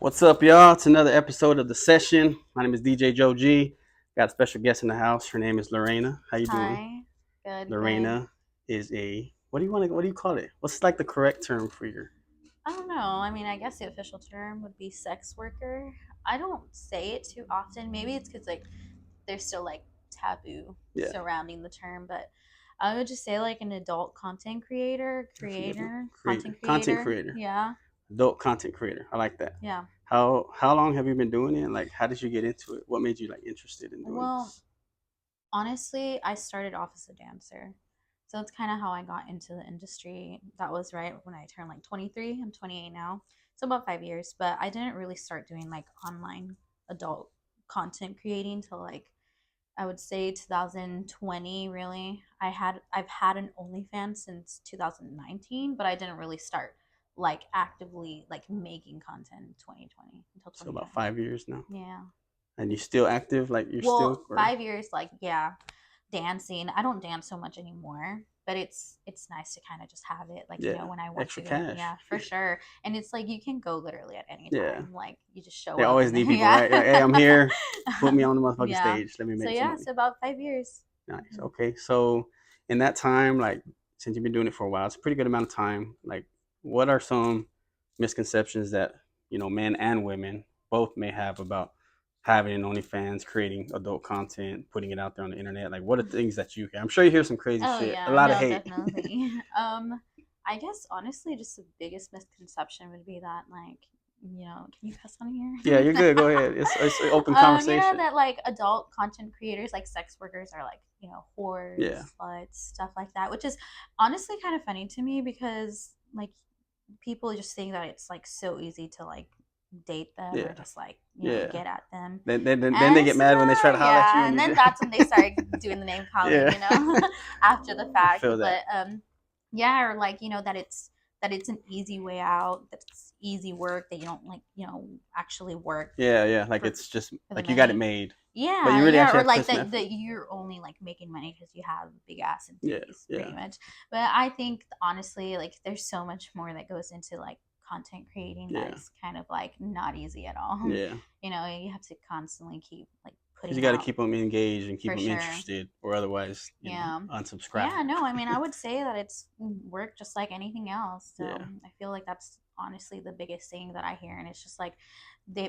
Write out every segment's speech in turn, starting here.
What's up, y'all? It's another episode of The Session. My name is DJ Joe G. Got a special guest in the house. Her name is Lorena. How you doing? Hi. Good, good. Lorena is a what do you call it? What's like the correct term for your? I don't know. I mean, I guess the official term would be sex worker. I don't say it too often. Maybe it's because like there's still like taboo Yeah, surrounding the term, but I would just say like an adult content creator, that's a good one. content Content creator. creator, Yeah, adult content creator. I like that. yeah. How long have you been doing it? Like, how did you get into it? What made you like interested in doing Well, this? honestly, I started off as a dancer. So that's kind of how I got into the industry. That was right when I turned like 23. I'm 28 now. So about 5 years. But I didn't really start doing like online adult content creating till like I would say 2020 really. I've had an OnlyFans since 2019, but I didn't really start like actively like making content in 2020 until So about 2020. 5 years now, Yeah. and you still active? Like you're still Well, or 5 years, like yeah, dancing. I don't dance so much anymore, but it's nice to kind of just have it, like yeah, when I want extra to. cash. Yeah, for sure. And it's like you can go literally at any Yeah, time. Like you just show they up always and then need people, yeah, right? Like, hey, I'm here. Put me on the motherfucking yeah. stage. Let me So make some yeah, money. so about 5 years. Nice. Mhm. Okay. So in that time, like since you've been doing it for a while, it's a pretty good amount of time. Like, what are some misconceptions that men and women both may have about having an OnlyFans, creating adult content, putting it out there on the internet? Like, what are things that you hear? I'm sure you hear some crazy Oh shit, a yeah, lot of no, hate. definitely. I guess honestly, just the biggest misconception would be that like, can you cuss on Yeah, here? you're good. Go ahead. It's an open conversation. That like adult content creators, like sex workers, are like, Yeah. whores, sluts, stuff like that, which is honestly kind of funny to me because like people just think that it's like so easy to like date them or Yeah. just like Yeah. get at them, Then and they get it's mad when they try not. to holler at you Yeah, and and you then just that's when they start doing the name calling, yeah. after the I fact. feel that. But yeah, or like that it's an easy way out, that it's easy work, that you don't like actually work Yeah, yeah. Like for it's just for the like you got it money. made, but Yeah, you really yeah, actually or have to like put some that effort. you're only like making money because you have big ass and Yeah, titties, yeah, pretty much. But I think honestly, like there's so much more that goes into like content creating that yeah, is kind of like not easy at all. yeah. You have to constantly keep like Because you putting got to out, keep them engaged and keep for them sure. interested, or otherwise, Yeah. unsubscribe. Yeah, no, I mean, I would say that it's work just like anything else. So Yeah, I feel like that's honestly the biggest thing that I hear. And it's just like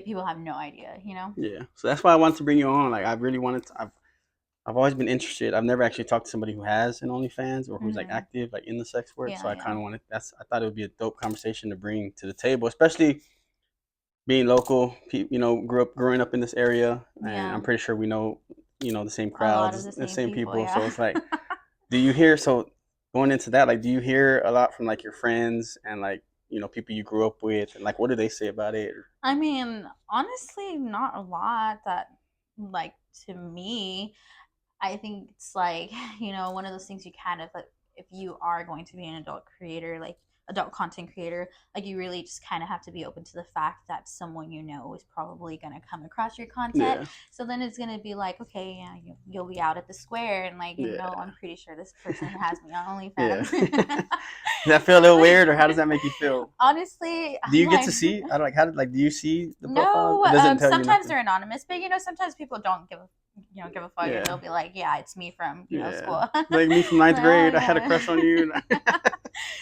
people have no idea. yeah. So that's why I wanted to bring you on. Like, I really wanted to. I've always been interested. I've never actually talked to somebody who has an OnlyFans or who's like Hmm. active, like in the sex work. So Yeah, I yeah. kind of wanted. I thought it would be a dope conversation to bring to the table, especially being local. Growing up in this area, and I'm Yeah. pretty sure we know, the same A lot of crowds, the the same same people, people. So yeah. it's like, do you hear? So going into that, like, do you hear a lot from like your friends and like people you grew up with, and like what do they say about it? I mean, honestly, not a lot that, like, to me, I think it's like, one of those things you kind of like, if you are going to be an adult creator, like adult content creator, like you really just kind of have to be open to the fact that someone is probably going to come across your content. Yeah, So then it's going to be like, okay, yeah, you'll be out at the square and like, yeah, I'm pretty sure this person has me on yeah. OnlyFans. Does that feel a little Like, weird, or how does that make you feel? honestly, Do I'm you get like, to see? I don't like how like do you see the profile? no, It doesn't tell you sometimes nothing. they're anonymous, but sometimes people don't give a fuck, and they'll Yeah, be like, yeah, it's me from yeah. school. Like me from ninth Like, oh grade, I had a yeah. crush on you.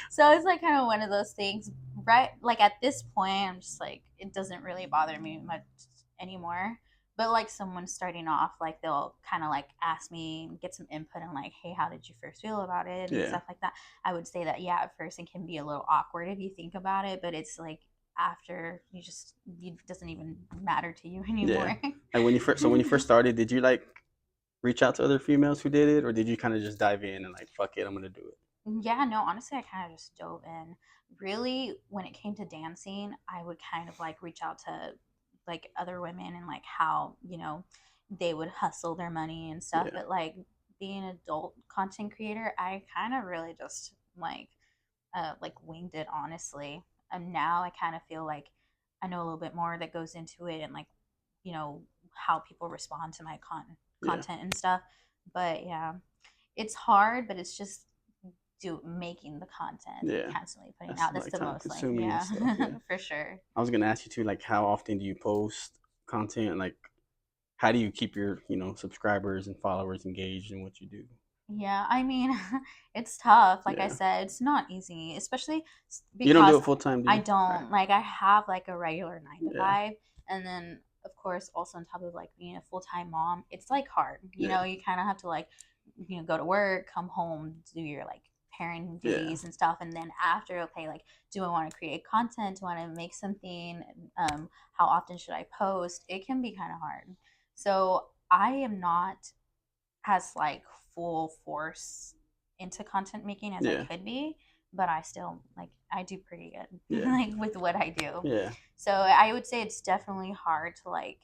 So it's like kind of one of those things, right? Like at this point, I'm just like, it doesn't really bother me much anymore. But like someone starting off, like they'll kind of like ask me, get some input, and like, hey, how did you first feel about it and Yeah, stuff like that. I would say that, yeah, at first it can be a little awkward if you think about it, but it's like after it doesn't even matter to you yeah. anymore. Like when you first started, did you like reach out to other females who did it, or did you kind of just dive in and like fuck it, I'm gonna do it? Yeah, no, honestly, I kind of just dove in. Really, when it came to dancing, I would kind of like reach out to like other women and like how, they would hustle their money and stuff. Yeah, But like being an adult content creator, I kind of really just like winged it, honestly. And now I kind of feel like I know a little bit more that goes into it, and like, how people respond to my yeah, content and stuff. But yeah, it's hard, but it's just making the content, like Yeah. constantly putting That's out. That's like the time most like, consuming and yeah, stuff. Yeah. for sure. I was gonna ask you too, like how often do you post content? Like how do you keep your, subscribers and followers engaged in what you do? Yeah, I mean, it's tough. Like I Yeah. said, it's not easy, especially You don't do because it full time, do I you? Okay. don't like I have like a regular nine to Yeah. five, and then of course also on top of like being a full time mom, it's like hard. Yeah. You kind of have to like go to work, come home, do your like parenting Yeah. duties and stuff, and then after, okay, like do I want to create content? Do I want to make something? How often should I post? It can be kind of hard. So I am not as like full force into content making as I Yeah. could be, but I still like I do pretty good Yeah. like with what I do. Yeah. So I would say it's definitely hard to like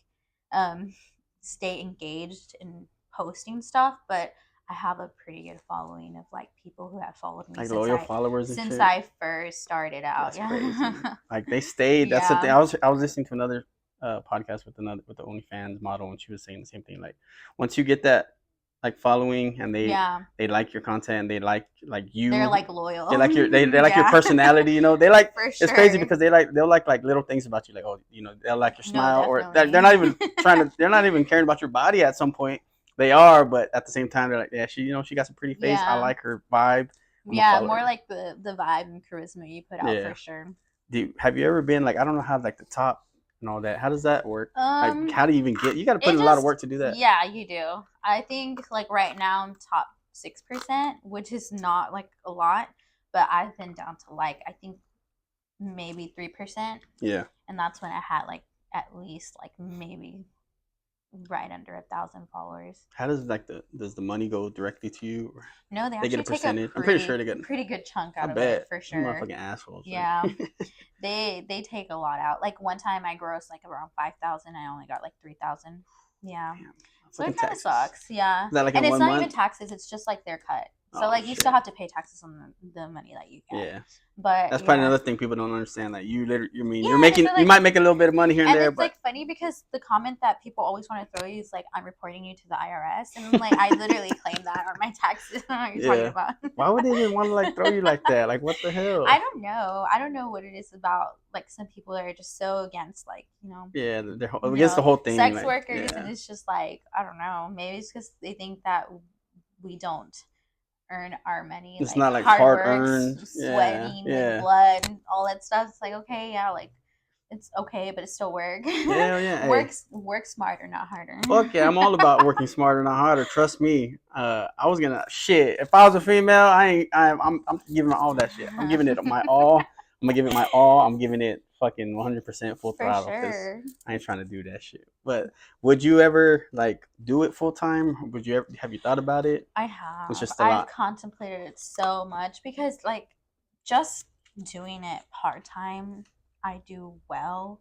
um stay engaged in posting stuff, but I have a pretty good following of like people who have followed me Like loyal followers and shit. since I first started out. That's crazy. Yeah. Like they stayed. That's the thing. Yeah. I was listening to another podcast with the OnlyFans model, and she was saying the same thing. Like once you get that like following, and Yeah. they like your content, and they like They're you, like loyal. they like they like your Yeah. personality. They like For it's crazy sure. because they'll like little things about you. Like oh they'll like your No, smile, or they're definitely. not even they're not even caring about your body at some point. They are, but at the same time they're like yeah she got some pretty face. I Yeah. like her vibe. I'm gonna Yeah, follow more her. like the vibe and charisma you put out Yeah. for sure. Have you ever been like I don't know how like the top and all that? How does that work? Like Um, how do you even get? You got to put it in a lot of just work to do that. yeah, you do. I think like right now I'm top 6%, which is not like a lot, but I've been down to like I think maybe 3%, Yeah. and that's when I had like at least like maybe right under 1,000 followers. How does like does the money go directly to you? Or No, they they get a actually take a percentage. I'm pretty sure they get. pretty good chunk I out of it bet for them sure. motherfucking assholes. Yeah, Like, they take a lot out. Like one time I grossed like around 5,000. I only got like 3,000. Yeah. damn, So fucking it kind of taxes. sucks. Yeah. Is that like And in it's one not even month? taxes, it's just like their cut. So Oh like you still shit. have to pay taxes on the money that you get. Yeah. But That's probably yeah. another thing people don't understand. Like you literally, Yeah, you're and if making, they're you like, might make a little bit of money here and and there, it's but like funny because the comment that people always want to throw you is like, I'm reporting you to the IRS. And I'm like, I literally claim that on my taxes. What are you talking yeah. about? Why would they even want to like throw you like that? Like what the I hell? don't know. I don't know what it is about like some people that are just so against like, Yeah, they're against the whole thing. sex Like workers, and yeah. it's just like, I don't know. Maybe it's because they think that we don't earn our money It's like not like hard hard work, earned. Yeah, sweating and yeah. blood and all that stuff. It's like, okay, yeah, like it's okay, but it's still work. Hell yeah. Hey, Work smarter, not harder. fuck yeah. I'm all about working smarter, not harder. Trust me. I was gonna shit. If I was a female, I ain't. I'm giving all that shit. I'm giving it my all. I'm gonna give it my all. I'm giving it fucking 100% full For throttle because sure. I ain't trying to do that shit. But would you ever like do it full time? Would you ever have you thought about it? I It's have. just a I've lot. contemplated it so much because like just doing it part time, I do well.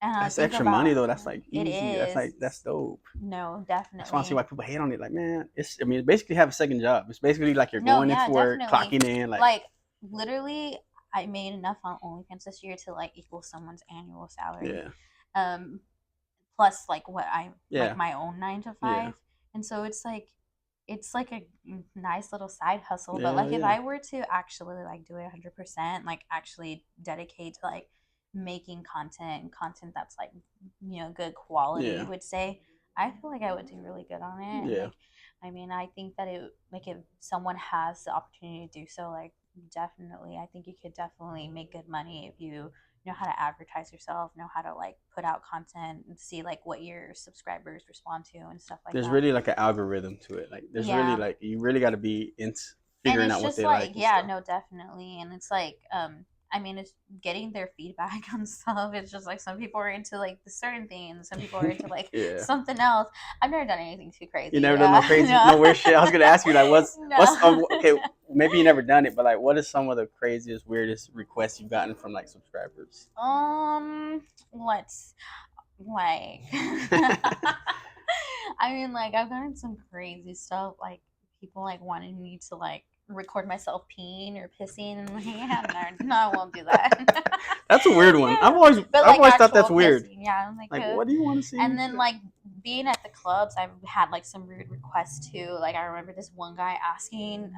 And I That's think extra money about though. That's like it easy. That's is. dope. No, That's why I see why definitely. people hate on it. Like, man, it's. I mean, basically have a second job. It's basically like you're No, going yeah, into work, definitely. clocking in. Like, Like literally I made enough on OnlyFans this year to like equal someone's annual salary. yeah, Um plus like what I like yeah, my own 9 to yeah, 5. And so it's like a nice little side hustle, but yeah, like if yeah, I were to actually like do it 100%, like actually dedicate to like making content and content that's like good quality, yeah, would say I feel like I would do really good on it. And yeah. like I mean, I think that it like if someone has the opportunity to do so, like definitely I think you could definitely make good money if you know how to advertise yourself, know how to like put out content and see like what your subscribers respond to and stuff like There's that. really like an algorithm to it. Like, there's really Yeah. like you really got to be into And figuring it's out what just they like, like and yeah, stuff. no, definitely. And it's like, I mean, it's getting their feedback on stuff. It's just like some people are into like the certain things, some people are into like yeah. something else. I've never done anything too You crazy. never done no crazy, no weird shit. I was gonna ask you like, what's No. okay? Maybe you never done it, but like, what is some of the craziest, weirdest requests you've gotten from like subscribers? Let's like I mean, like I've done some crazy stuff, like people like wanting me to like record myself peeing or pissing, and I'm like, yeah, no, I won't do that. That's a weird one. Yeah, but I've like always thought that's actual weird. pissing, yeah. I'm like, Like, what do you want to see and me? then like being at the clubs, I've had like some rude requests too. Like I remember this one guy asking,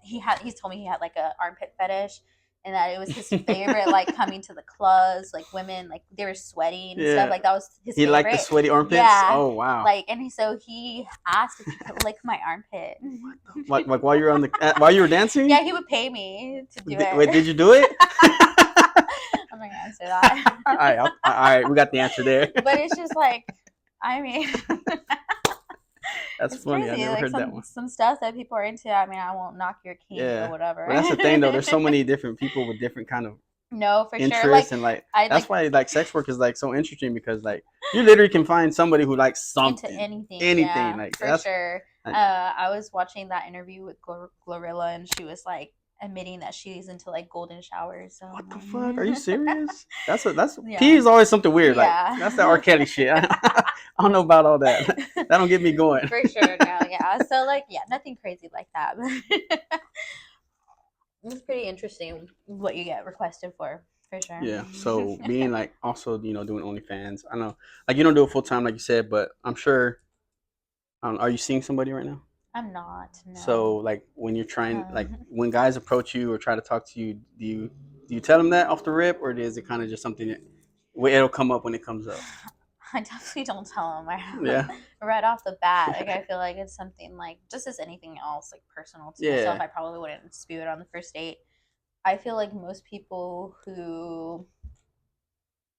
he told me he had like a armpit fetish, and that it was his favorite. Like coming to the clubs, like women, like they were sweating and stuff. Yeah. Like that was his He liked the favorite. sweaty armpits. Yeah, Oh wow. like so he asked if he could lick my armpit. Like while you were while you were dancing. Yeah, he would pay me to do Wait, it. did you do it? I'm not gonna answer that. All right, all right, we got the answer there. But it's just like, I mean, That's it's funny. I crazy. never Like heard that one. some stuff that people are into. I mean, I won't knock your kink or Yeah, whatever. but that's the thing though. There's so many different people with different kind of No, for sure. Like interests, and like I that's like why like sex work is like so interesting because like you literally can find somebody who likes into something, anything. anything. Yeah, Like for that's sure. like, I was watching that interview with Glorilla, and she was like admitting that she's into like golden showers. So what the fuck? Are you I'm serious? That's pee yeah, is always something weird. Like that's the R. yeah. Kelly shit. I don't know about all that. That don't get me going. For sure. No, yeah. So like, yeah, nothing crazy like that. It's pretty interesting what you get requested for sure. Yeah. So being like also doing OnlyFans. I know like you don't do it full time like you said, but I'm sure. Are you seeing somebody right now? I'm not. So No. like when you're trying like Um, when guys approach you or try to talk to you, do you tell them that off the rip or is it kind of just something that it'll come up when it comes up? I definitely don't tell them Yeah. right off the bat. Like I feel like it's something like just as anything else, like personal to myself. Yeah. I probably wouldn't spew it on the first date. I feel like most people who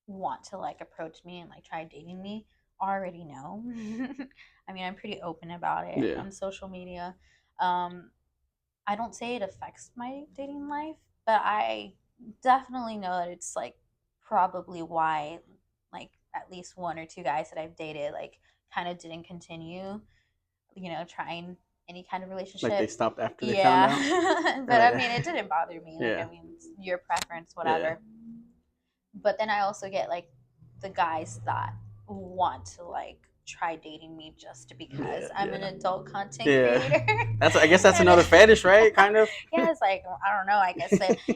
want to like approach me and like try dating me already know. I mean, I'm pretty open about it Yeah. on social media. Um, I don't say it affects my dating life, but I definitely know that it's like probably why like at least one or two guys that I've dated like kind of didn't continue, trying any kind of Like they relationship. stopped after they found out. Yeah. They're But I like, mean, it didn't bother me. Like, yeah. I mean, it's your preference, Yeah. whatever. But then I also get like the guys that want to like try dating me just because Yeah. I'm an Yeah. adult content Yeah. creator. I guess that's And another fetish, right? Kind of. yeah, it's like I don't know. I guess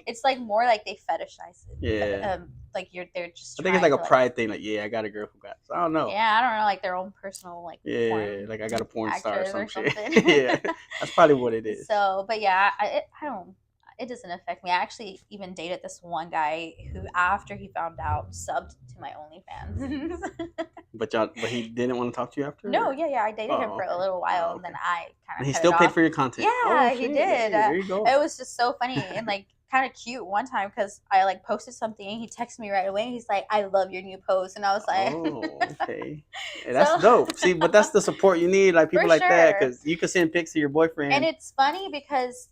it's like more like they fetishize it. Yeah. Like they're just I think it's like trying a to like pride thing. Like, yeah, I got a girl who got. So I don't know. yeah, I don't know, like their own personal like Yeah, porn like I got a porn star or actress some or shit. something. Yeah, that's probably what it is. So, but yeah, I don't. It doesn't affect me. I actually even dated this one guy who, after he found out, subbed to my OnlyFans. But he didn't want to talk to you after. No, Or? yeah, I dated him Oh, for a okay. little while, Oh, and then okay. I kind And of he cut it still paid off. for your content. Oh Yeah, he shit! did. Hey, there you go. It was just so funny and like kind of cute one time because I like posted something and he texted me right away. He's like, "I love your new post," and I was like, Oh, okay. Yeah, that's so dope. See, but that's the support you need, like for people like that, sure. because you can send pics to your And boyfriend. it's funny because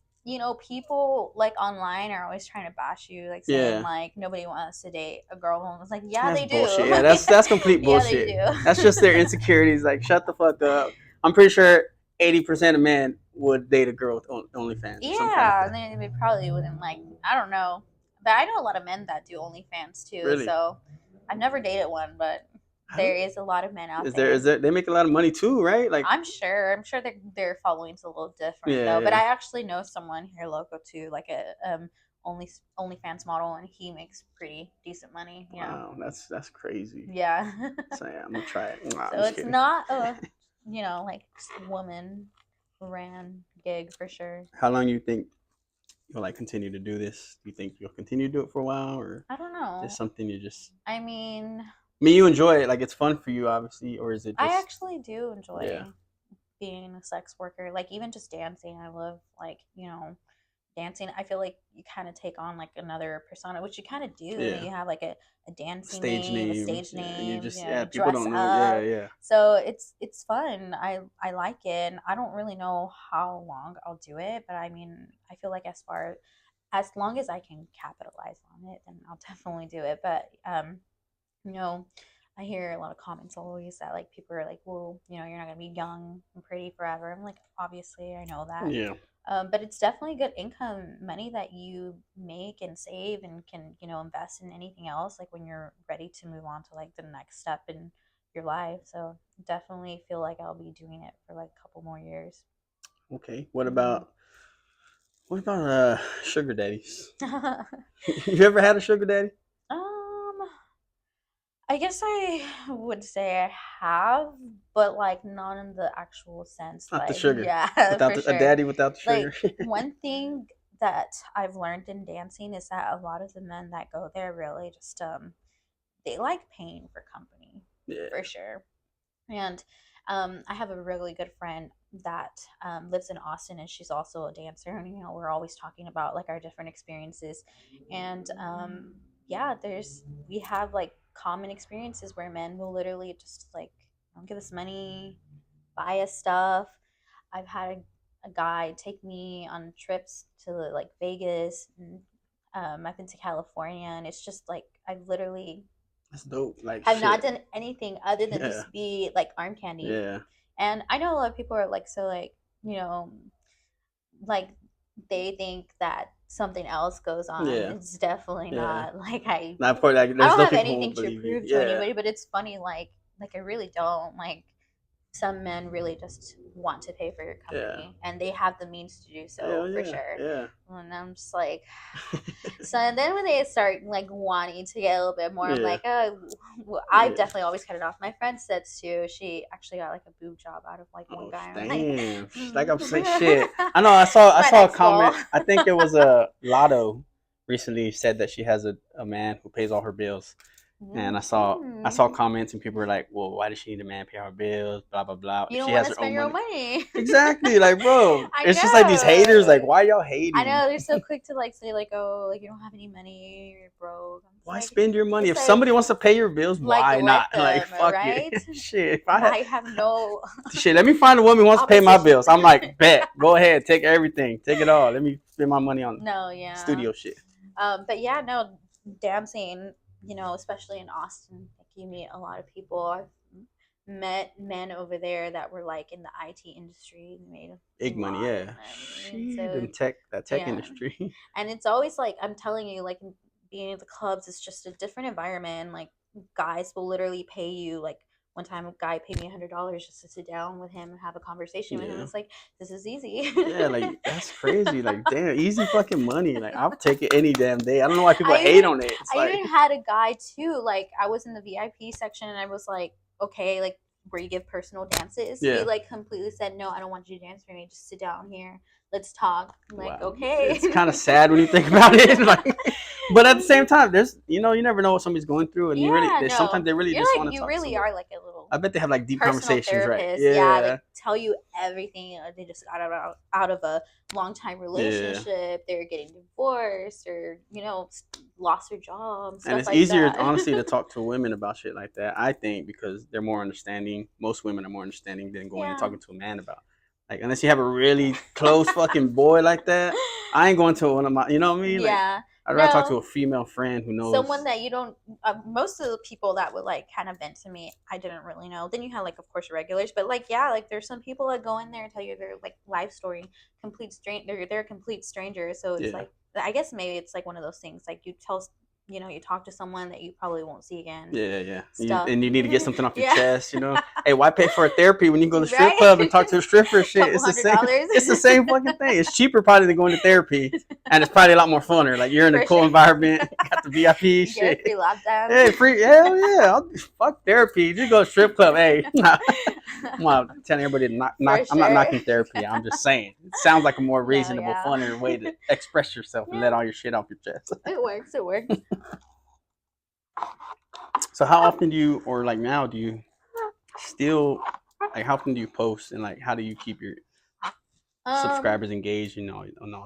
people like online are always trying to bash you, like saying Yeah, like nobody wants to date a girl. And it's like, yeah, that's they do. bullshit. Yeah, that's complete Yeah, they bullshit. That's do. just their insecurities. Like, shut the fuck up. I'm pretty sure 80% of men would date a girl with OnlyFans or some kind of Yeah, thing. and they probably wouldn't like. I don't know, but I know a lot of men that do OnlyFans too. Really? So I've never dated one, but there is a lot of men out Is there. there they make a lot of money too, right? Like I'm sure. I'm sure their following's a little different yeah, though. But yeah. I actually know someone here local too, like a only OnlyFans model, and he makes pretty decent money. Yeah, Wow, that's crazy. yeah. So yeah, I'm gonna try it. Nah, I'm So just it's kidding. not a like woman ran gig for sure. How long you think you'll like continue to do this? Do you think you'll continue to do it for a while or I don't just know. something you just I mean, I mean you enjoy it, like it's fun for you obviously, or is it I just actually do yeah. enjoy being a sex worker. Like even just dancing, I love like dancing. I feel like you kind of take on like another persona, which you kind of do. And Yeah. you have like a dancing Stage name, a name. stage Yeah. You name. just You people dress don't know. Yeah, up. yeah. So it's fun. I like it. And I don't really know how long I'll do it, but I mean, I feel like as long as I can capitalize on it, then I'll definitely do it. But you know, I hear a lot of comments always that like people are like, well, you're not gonna be young and pretty forever. I'm like, obviously, I know that. Yeah. But it's definitely good income money that you make and save and can, invest in anything else like when you're ready to move on to like the next step in your life. So definitely feel like I'll be doing it for like a couple more years. Okay. Hmm. What about sugar daddies? You ever had a sugar daddy? um, I guess I would say I have, but like not in the actual sense. Not the Like, sugar. yeah, Without for a sure. daddy without the sugar. Like, one thing that I've learned in dancing is that a lot of the men that go there really just they like paying for company, for Yeah. sure. And I have a really good friend that lives in Austin, and she's also a dancer. And we're always talking about like our different experiences. And yeah, we have like common experiences where men will literally just like give us money, buy us stuff. I've had a guy take me on trips to like Vegas, and I've been to California, and it's just like I've literally That's dope. Like have not shit. done anything other than Yeah. just be like arm candy. Yeah. And I know a lot of people are like, so like, like they think that something else goes on. Yeah. It's definitely Yeah. not. Like I Now, of course, like, I there's don't some have people who won't anything to believe you. prove to Yeah. anybody, but it's funny like I really don't. Like some men really just want to pay for your Yeah. company and they have the means to do so Hell for yeah. sure. Yeah. And I'm just like, so and then when they start like wanting to get a little bit more, I'm Yeah. like, well, I've Yeah. definitely always cut it off. My friend said too, she actually got like a boob job out of like one Oh guy. I'm like, damn! Like I'm saying, shit. I know. I it's my saw a next goal. comment. I think it was a Lotto recently said that she has a man who pays all her bills. And I saw Mm-hmm. comments and people were like, "Well, why does she need a man to pay her bills? Blah blah blah. You If don't she want has to her spend own your own money." money. Exactly. Like, bro, I it's just like these haters. Like, know. why y'all I hating? know they're so quick to like say like, oh, like you don't have any money, you're broke. I'm just Why like, spend your money? it's If somebody wants to pay your bills, why let not? Like, them, fuck it. right? Shit. If I had I have no shit, let me find a woman who wants to pay my opposition. bills. I'm like, bet, go ahead, take everything, take it all. Let me spend my money on No, yeah. studio shit. But yeah, no, dancing, especially in Austin, like you meet a lot of people. I've met men over there that were like in the IT industry, made a Big money, lot of yeah. money. Shit, So and that tech yeah, industry. and it's always like I'm telling you, like being at the clubs is just a different environment. Like guys will literally pay you. Like one time, a guy paid me $100 just to sit down with him and have a conversation with him. Yeah. It's like this is easy. Yeah, like that's crazy. Like, damn, easy fucking money. Like, I'll take it any damn day. I don't know why people I hate even on it. It's I like, even had a guy too. Like I was in the VIP section and I was like, okay, like where you give personal dances. He yeah. like completely said, no, I don't want you to dance for me. Just sit down here. Let's talk. I'm like, Wow, okay. it's kind of sad when you think about it. Like, but at the same time, there's you never know what somebody's going through, and Yeah, sometimes no. they really You're just like want to you talk to really somebody. are like a little I bet they have like deep personal conversations, right? therapist. Yeah, Yeah, they tell you everything. They just got out of a long time yeah. relationship. They're getting divorced or lost their job, And stuff it's like easier, that. honestly, to talk to women about shit like that. I think because they're more understanding. Most women are more understanding than going and Yeah. talking to a man about. Like, unless you have a really close fucking boy like that, I ain't going to one of my. You know what I mean? Like, Yeah. I'd rather talk to No, a female friend who someone knows. that you don't most of the people that would like kind of vent to me I didn't really know. Then you have like of course regulars, but like yeah, like there's some people that go in there and tell you their like life story, they're a complete strangers. So it's Yeah, like I guess maybe it's like one of those things like you talk to someone that you probably won't see again, yeah, yeah. stuff. And you need to get something off your Yeah. chest. Hey, why pay for a therapy when you go to the strip Right. club and talk to a stripper? Shit, Couple it's the hundred same. dollars It's the same fucking thing. It's cheaper probably than going to therapy, and it's probably a lot more funner. Like, you're in a for cool sure. environment, got the VIP You get a shit. free lap dance. Hey, free, hell yeah! Fuck therapy. Just go to strip club. Hey, I'm not telling everybody to For I'm not sure. knocking therapy. I'm just saying it sounds like a more No, reasonable, yeah. funner way to express yourself and Yeah. let all your shit off your chest. It works. It works. So how often do you, or like now, do you still like how often do you post and like how do you keep your Um, subscribers engaged and all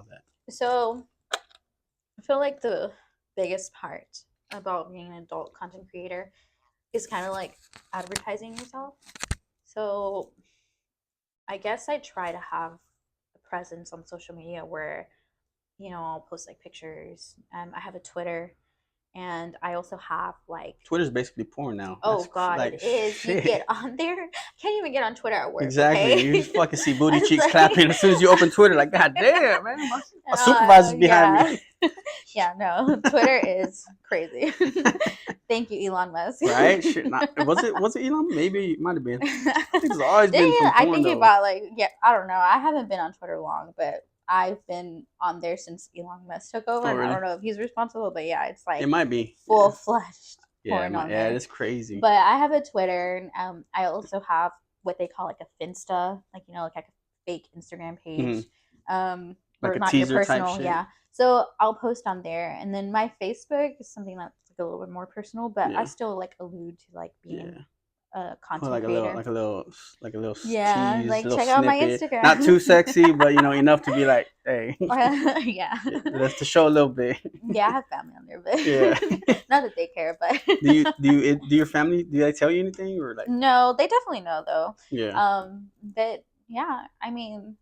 that? so I feel like the biggest part about being an adult content creator is kind of like advertising yourself. So I guess I try to have a presence on social media where, I'll post like pictures. I have a Twitter and I also have like, Twitter's basically porn now. oh God, it Like is. You shit. get on there. Can't even get on Twitter at work, Exactly. okay? You just fucking see booty It's cheeks like, clapping as soon as you open Twitter. Like, god damn, man, my supervisor's behind yeah. me. Yeah, no, Twitter is crazy. Thank you, Elon Musk. Right? Shit. Not was it Elon? Maybe it might have been. I think it's always Didn't been he, from I porn think he though. bought like yeah, I don't know. I haven't been on Twitter long, but I've been on there since Elon Musk took over, Oh and I really? don't know if he's responsible, but yeah, it's It like might be. full Yeah. fledged. Yeah, porn on yeah, there. it's crazy. But I have a Twitter, and I also have what they call like a Finsta, like like a fake Instagram Hmm. page, Like or a not your teaser type personal, shit. yeah. So I'll post on there, and then my Facebook is something that's like a little bit more personal, but I Yeah, still like allude to like being yeah. a Put content like a little, creator. like a little Yeah, tease, like little check out my snippet. Not Instagram. too sexy, but enough to be like, hey, Yeah. yeah, that's to show a little bit. Yeah, I have family on there, but Yeah. not that they care, but Do your family do they tell you anything or like? no, they definitely know though. Yeah, But yeah, I mean,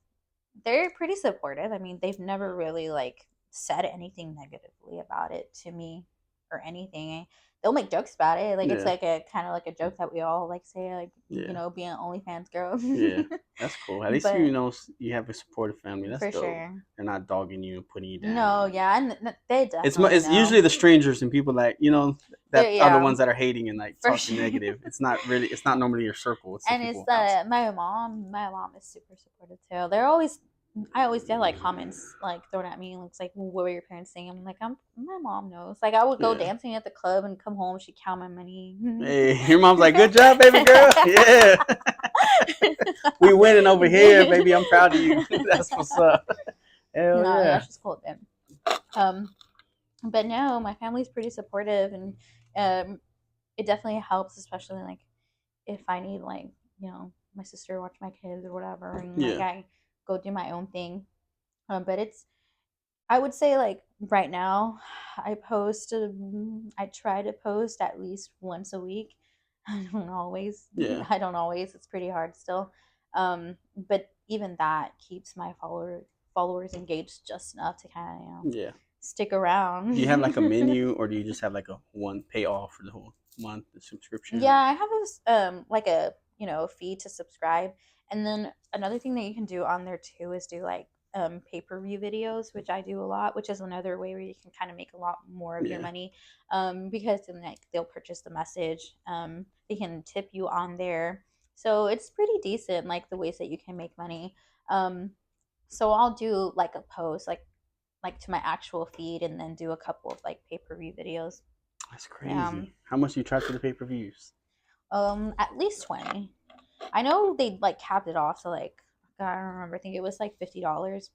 they're pretty supportive. I mean, they've never really like said anything negatively about it to me or anything. They'll make jokes about it. Like it's yeah, like a kind of like a joke that we all like say, like yeah, being an OnlyFans girl. yeah. That's cool. At least But you have a supportive family. That's for dope. sure. They're not dogging you and putting you down. No, And yeah, and they definitely it's know. usually the strangers and people like that They're, are the yeah, ones that are hating and like for talking sure. negative. It's not normally your circle. It's the And it's people outside. my mom is super supportive too. They're always I always get like comments like thrown at me, looks like, well, what were your parents saying? I'm like, my mom knows. Like I would go Yeah. dancing at the club and come home, she'd count my money. Hey, your mom's like, good job, baby girl. Yeah. We winning over here, baby. I'm proud of you. That's what's up. Hell No, yeah, yeah. she's cool with it. Um, but no, my family's pretty supportive, and um, it definitely helps, especially like if I need like my sister to watch my kids or whatever, and like Yeah. I go do my own thing. But I would say like right now, I try to post at least once a week. I don't always. Yeah. I don't always. It's pretty hard still. But even that keeps my followers engaged just enough to kind of Yeah. stick Do you have like a around. menu or do you just have like a one payoff for the whole month, the subscription Yeah, or I have like a fee to subscribe, and then another thing that you can do on there too is do like pay per view videos, which I do a lot, which is another way where you can kind of make a lot more of your yeah. money, because then like they'll purchase the message, they can tip you on there, so it's pretty decent like the ways that you can make money. Um, so I'll do like a post like to my actual feed, and then do a couple of like pay per view videos. That's Yeah. crazy. How much do you charge for the pay-per-views? At least 20. I know they like capped it off to like, God, I don't remember. I think it was like $50.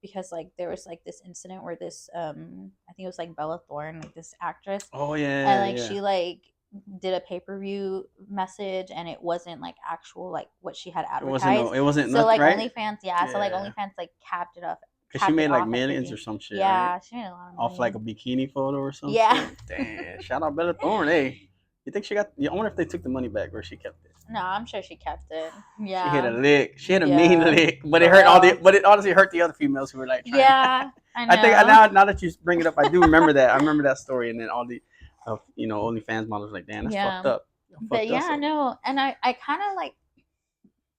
Because like there was like this incident where this I think it was like Bella Thorne, like this actress, Oh and yeah, like yeah. she like did a pay-per-view message, and it wasn't like actual like what she had advertised. It wasn't So nothing, like right? OnlyFans, yeah, so like Yeah. OnlyFans like Cause she capped it made like off at millions or 50. some shit, right? Yeah, she made a lot of Off like money. a bikini photo or some Yeah. shit. Damn. Shout out Bella Thorne. Hey, you think she got? I wonder if they took the money back or she kept it. No, I'm sure she kept it. She hit a Yeah. lick. She hit a mean Yeah. lick, but it For hurt all the. real. But it honestly hurt the other females who were like trying. Yeah, I I think know. now that you bring it up, I do remember that. I remember that story, and then all the, OnlyFans models like, damn, that's fucked Yeah. up. Y'all But fucked us yeah, up. no. And I kind of like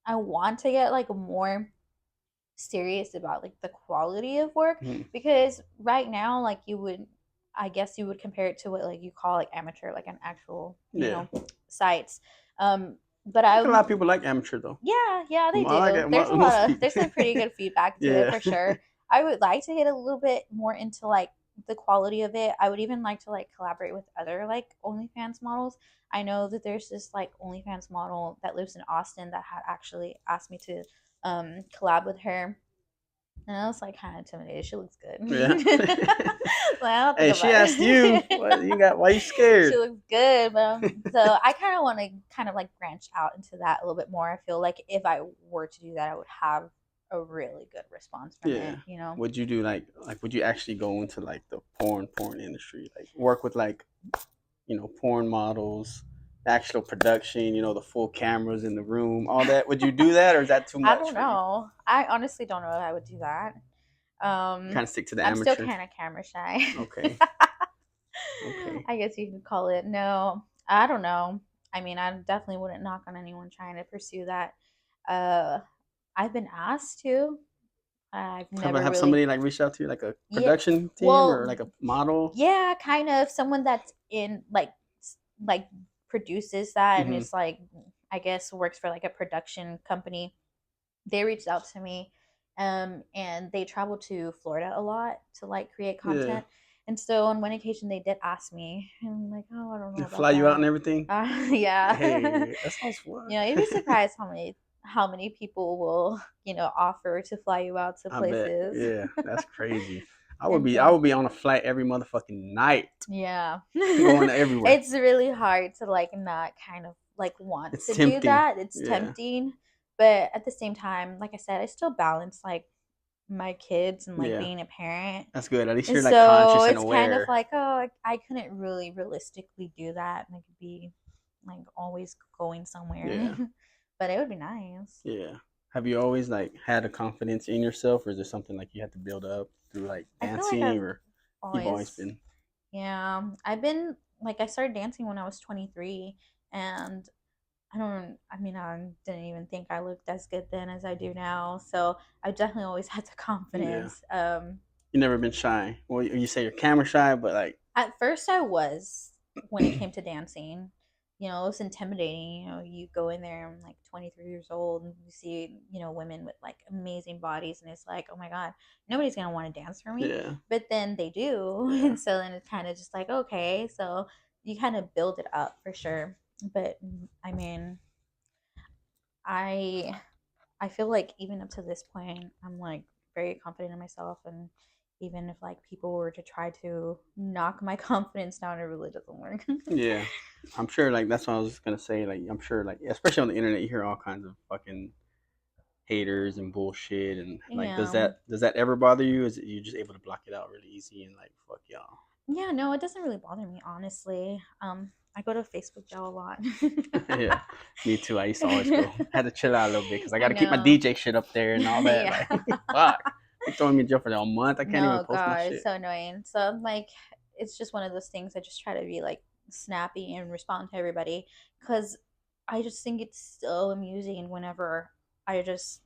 I want to get like more serious about like the quality of work, Mhm. because right now like I guess you would compare it to what like you call like amateur, like an actual, Yeah, sites. But I think a I lot of people like amateur though. Yeah, yeah, they I like do. it. There's a lot Most of people. there's some pretty good feedback to it Yeah, for sure. I would like to get a little bit more into like the quality of it. I would even like to like collaborate with other like OnlyFans models. I know that there's this like OnlyFans model that lives in Austin that had actually asked me to collab with her. And I was like kind of intimidated. She looks good. yeah. Like, I don't think Hey, she about asked you. it. What you got? Why you She scared? looks good. So I kind of want to kind of like branch out into that a little bit more. I feel like if I were to do that, I would have a really good response from Yeah. it. Would you do would you actually go into like the porn industry? Like work with like, porn models, actual production, the full cameras in the room, all that. Would you do that or is that too I much don't for you? know. I honestly don't know if I would do that. Kind of stick to the I'm still amateur. kind of camera shy. Okay. Okay. I guess you could call it. No, I don't know. I mean, I definitely wouldn't knock on anyone trying to pursue that. Uh, I've been asked to. I've never Have really. somebody like reach out to you, like a Yeah. production team or Well, like a model? yeah, kind of someone that's in like produces that, and Hmm. it's like I guess works for like a production company. They reached out to me, and they travel to Florida a lot to like create Yeah. content. And so on one occasion they did ask me, and I'm like, oh, I don't know And about fly you out and that. everything. Yeah. Hey, that sounds fun. You'd be surprised how many people will, offer to fly you out to I bet. places. Yeah, that's crazy. And I so, would be on a flight every motherfucking night, yeah. going everywhere. It's really hard to like not kind of like want It's to do tempting. that. It's Yeah, tempting, but at the same time, like I said, I still balance like my kids and like yeah, being a parent. that's good. At least And you're like so conscious and it's kind of aware. like, oh, I couldn't really realistically do that. And I could be like always going somewhere, Yeah, but it would be nice. yeah. Have you always like had a confidence in yourself, or is there something like you had to build up through like I feel like dancing, I've or you've always always, been? yeah, I've been like, I started dancing when I was 23, and I mean, I didn't even think I looked as good then as I do now. So I definitely always had the Yeah, confidence. you never been shy. Well, you say you're camera shy, but like, At first, I was when it came to dancing. It was intimidating. You go in there, I'm like 23 years old, and you see, women with like amazing bodies, and it's like, oh my God, nobody's gonna want to dance for me. yeah, But then they do. yeah, And so then it's kind of just like, okay, so you kind of build it up for sure. But I mean, I I feel like even up to this point, I'm like very confident in myself, and even if like people were to try to knock my confidence down, it really doesn't work. yeah. I'm sure like that's what I was gonna say. Like, I'm sure like especially on the internet, you hear all kinds of fucking haters and bullshit, and like, Yeah. does that ever bother you? Is it you just able to block it out really easy and like fuck y'all? Yeah, no, it doesn't really bother me, honestly. I go to Facebook jail a lot. Yeah, me too. I used to always go. Had to chill out a little bit because I I got to keep my know. DJ shit up there and all that. Yeah. Like, fuck, they throwing me in jail for a month. I can't even No, post my God, it's shit. so annoying. So I'm like, it's just one of those things. I just try to be like snappy and respond to everybody because I just think it's so amusing whenever I just,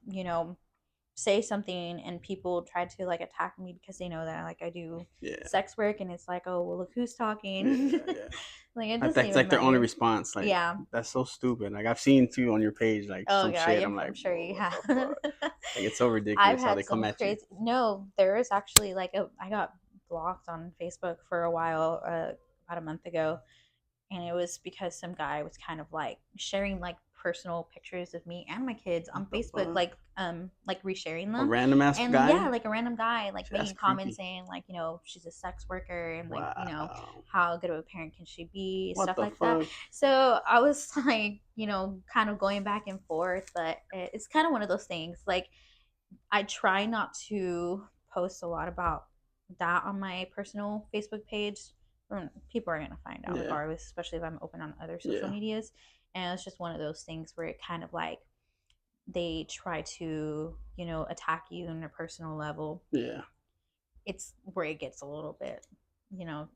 say something and people try to like attack me because they know that like I do Yeah, sex work, and it's like, oh, well, look who's talking. yeah, yeah. Like it Like, doesn't that's even like their only matter. response. Like, Yeah. that's so stupid. Like, I've seen too on your page like Oh some yeah, shit. I'm I'm like, sure whoa, you what have. the fuck? Like, it's so I've ridiculous how had they come some at you. crazy. No, there is actually like I got blocked on Facebook for a while, about a month ago, and it was because some guy was kind of like sharing like personal pictures of me and my kids on What the Facebook, fuck? like resharing A them. random ass And yeah, guy? like a random guy like That's making comments creepy. saying like, she's a sex worker, and like, Wow. how good of a parent can she be, What stuff the like that. fuck? So I was like, kind of going back and forth, but it's kind of one of those things. Like, I try not to post a lot about that on my personal Facebook page. People are going to find out Yeah, regardless, especially if I'm open on other social yeah, medias. And it's just one of those things where it kind of like they try to, attack you on a personal level. yeah. It's where it gets a little bit,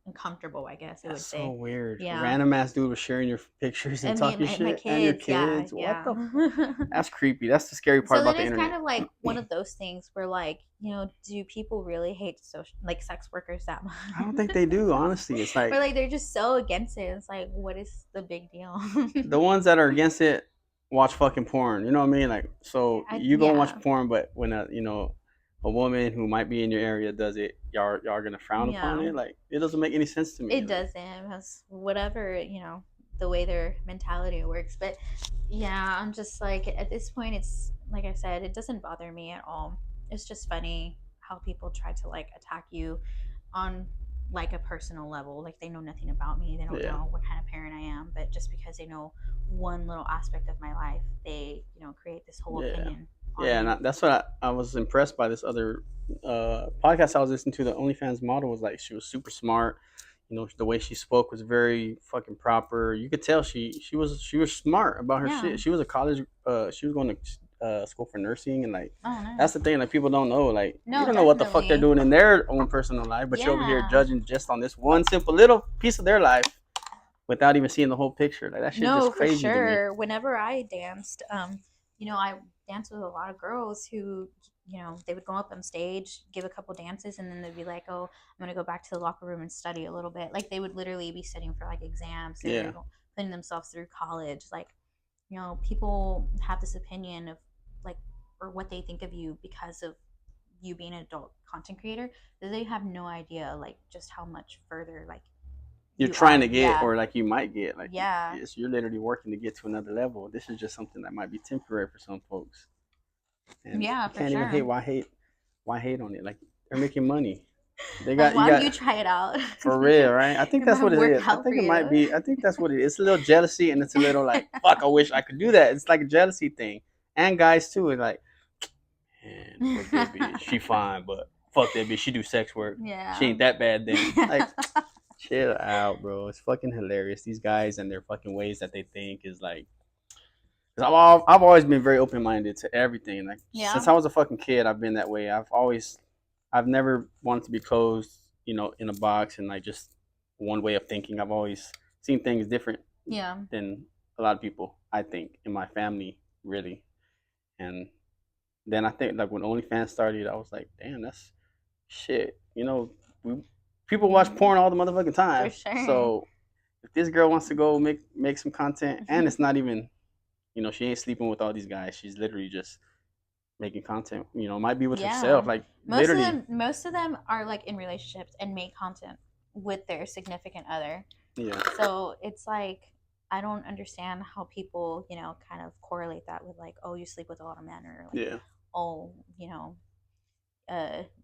uncomfortable, I guess I That's would so say. weird. A Yeah. random ass dude was sharing your pictures and And me and talking my shit and your kids, yeah, kids. What yeah. the fuck? That's creepy. That's the scary part So about then the it's kind internet. of like one of those things where like, do people really hate social like sex workers that much? I don't think they do, honestly. It's Or like like they're just so against it. It's like, what is the big deal? the ones that are against it watch fucking porn. You know what I mean? Like, so you go and watch Yeah. porn, but when a woman who might be in your area does it, y'all are gonna frown upon Yeah. it. Like, it doesn't make any sense to me. It Like, doesn't. Because whatever, the way their mentality works. But yeah, I'm just like, at this point, it's like I said, it doesn't bother me at all. It's just funny how people try to like attack you on like a personal level. Like they know nothing about me. They don't yeah, know what kind of parent I am. But just because they know one little aspect of my life, they, create this whole yeah. opinion on Yeah, and me. that's what I was impressed by this other podcast I was listening to. The OnlyFans model was like she was super smart. You know, the way she spoke was very fucking proper. You could tell she was smart about her Yeah. shit. She was a college. She was going to school for nursing, and like Oh, that's the nice. thing. Like, people don't know. Like, you No, don't know what the fuck they're definitely. doing in their own personal life, but you're over here Yeah. judging just on this one simple little piece of their life without even seeing the whole picture. Like, that shit just No, for crazy to me. sure. Whenever I danced, I danced with a lot of girls who, they would go up on stage, give a couple dances, and then they'd be like, "Oh, I'm gonna go back to the locker room and study a little bit." Like they would literally be studying for like exams. They were Yeah, putting themselves through college. Like, people have this opinion of like, or what they think of you because of you being an adult content creator, they have no idea like just how much further like You're you trying are. to get, Yeah. or like you might get, like Yeah. you're literally working to get to another level. This is just something that might be temporary for some folks, and Yeah, you for can't even hate. sure. Why hate on it? Like they're making money. They Like, got you why don't got you try it out? for real, right? I think It that's might what it work is. I out for think it might you. be. I think that's what it is. It's a little jealousy, and it's a little like, fuck, I wish I could do that. It's like a jealousy thing, and guys too. It's like, man, fuck that bitch. She fine, but fuck that bitch. She do sex work. She Yeah. ain't that bad then. Like, chill out, bro. It's fucking hilarious. These guys and their fucking ways that they think is like. Cause I've always been very open minded to everything. Like Yeah. since I was a fucking kid, I've been that way. I've never wanted to be closed, in a box and like just one way of thinking. I've always seen things different Yeah. than a lot of people. I think in my family, really. And then I think like when OnlyFans started, I was like, damn, that's shit. We, people watch Mhm. porn all the motherfucking For time. sure. So if this girl wants to go make some content, and it's not even, she ain't sleeping with all these guys. She's literally just making content. Might be with Yeah. herself, like Most of literally. them most of them are like in relationships and make content with their significant other. Yeah, So it's like I don't understand how people, kind of correlate that with like, oh, you sleep with a lot of men, or like, yeah, oh,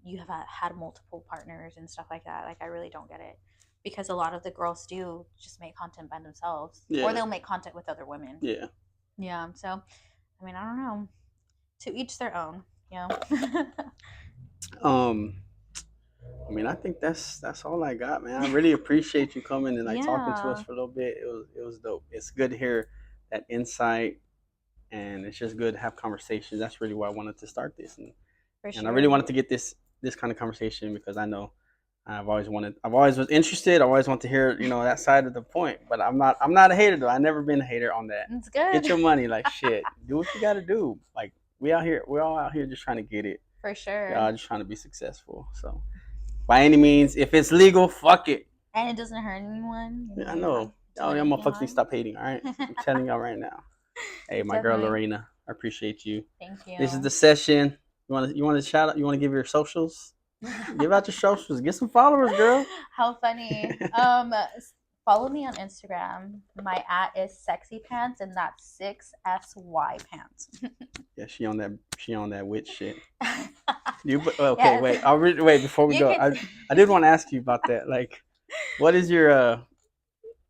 you have had multiple partners and stuff like that. Like, I really don't get it because a lot of the girls do just make content by themselves, or yeah, they'll make content with other women. yeah. Yeah. So, I mean, I don't know. To each their own. You know. Um, I mean, I think that's all I got, man. I really appreciate you coming and like talking to us Yeah, for a little bit. It was dope. It's good to hear that insight, and it's just good to have conversations. That's really why I wanted to start this, for and I really sure. wanted to get this kind of conversation because I know I've always was interested. I always want to hear that side of the point, but I'm not a hater though. I never been a hater on that. It's good. Get your money, like shit. Do what you got to do. Like we're all out here just trying to get it. For sure. Y'all just trying to be successful. So by any means, if it's legal, fuck it. And it doesn't hurt anyone. Yeah, I Yeah. know. Do Y'all whatever you motherfuckers need to want. stop hating. All right, I'm telling y'all right now. Hey, my girl Definitely. Lorena, I appreciate you. Thank This is you. the session. You want to shout out? You want to give your socials? Give out your socials. Get some followers, girl. How funny. Follow me on Instagram. My at is sexy pants, and that's 6SY pants. Yeah, she on that witch shit. Okay, Yes. wait. Wait before we You go. could I did want to ask you about that. Like, what is your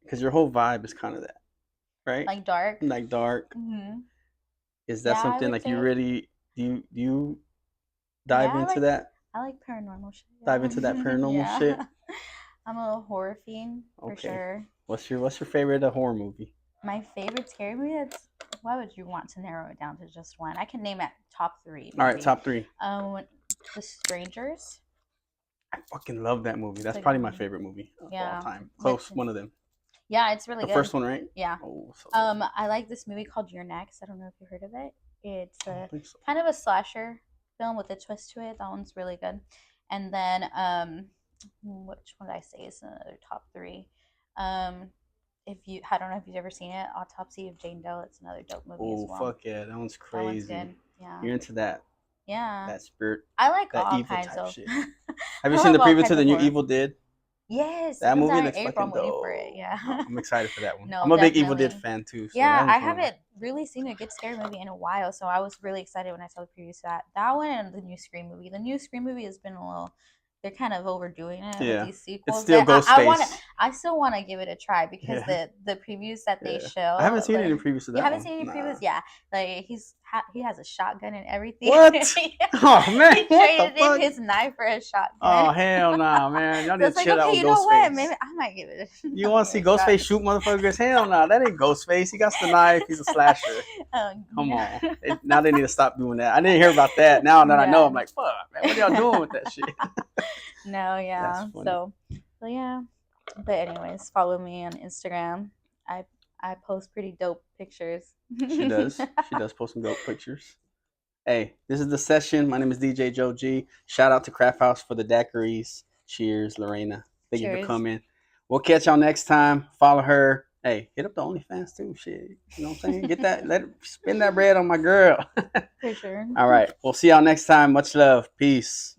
because your whole vibe is kind of that, right? like dark. Like dark. Is that Yeah, I something would like you say. really do you dive Yeah, into that? I like paranormal shit. Dive into that Yeah. paranormal Yeah. shit? I'm a horror fiend for Okay. sure. What's your favorite horror movie? My favorite scary movie. That's why would you want to narrow it down to just one? I can name it top three All right, maybe. top three. Um, The Strangers. I fucking love that movie. It's That's a good probably my one. favorite movie of all Yeah, time. with Close, one of them. yeah, it's really The good. first one, right? Yeah. Oh, so good. I like this movie called You're Next. I don't know if you heard of it. It's I a don't think so. kind of a slasher film with a twist to it. That one's really good. And then which one did I say is another top three? Um, if you, I don't know if you've ever seen it, Autopsy of Jane Doe. It's another dope movie as Oh, well. fuck yeah, that one's That one's crazy. good. Yeah. You're into that Yeah. that spirit, I like that all evil kinds type of. shit. I Have you seen love the all preview to kinds the of new horror. Evil Dead? Yes, it That comes movie out in looks April. I'm fucking waiting for it. dope. Yeah. I'm excited for that one. No, I'm a big Evil Dead definitely. fan too, so Yeah, that I one's one of them. haven't really seen a good scary movie in a while, so I was really excited when I saw the previews to that one and the new Scream movie. The new Scream movie has been a little, they're kind of overdoing it with Yeah, these it's sequels, still but Ghostface. I still want to give it a try because Yeah, the previews that they yeah. I haven't show, seen like, any previews to you that haven't one. seen any previews, Nah. yeah, like he has a shotgun and everything. What? Oh man, He what the traded in fuck? his knife for a shotgun. Oh hell nah, man. Y'all So need it's to like, chill out okay, with you know what? Ghostface. Maybe I might give it. You I want might to give see it a shot. Ghostface shoot motherfuckers? Hell nah, that ain't Ghostface. He got the knife. He's a slasher. Come Yeah. on. Now they need to stop doing that. I didn't hear about that. Now that I know, Yeah. I'm like, fuck, man. What are y'all doing with that shit? No, That's yeah. funny. So yeah. But anyways, follow me on Instagram. I I post pretty dope pictures. She does. She does post some dope pictures. Hey, this is the session. My name is DJ Joe G. Shout out to Craft House for the daiquiris. Cheers, Lorena. Thank you for Cheers. coming. We'll catch y'all next time. Follow her. Hey, hit up the OnlyFans too. Shit, you know what I'm saying? Get that, let it, spend that bread on my girl. For sure. All right, we'll see y'all next time. Much love. Peace.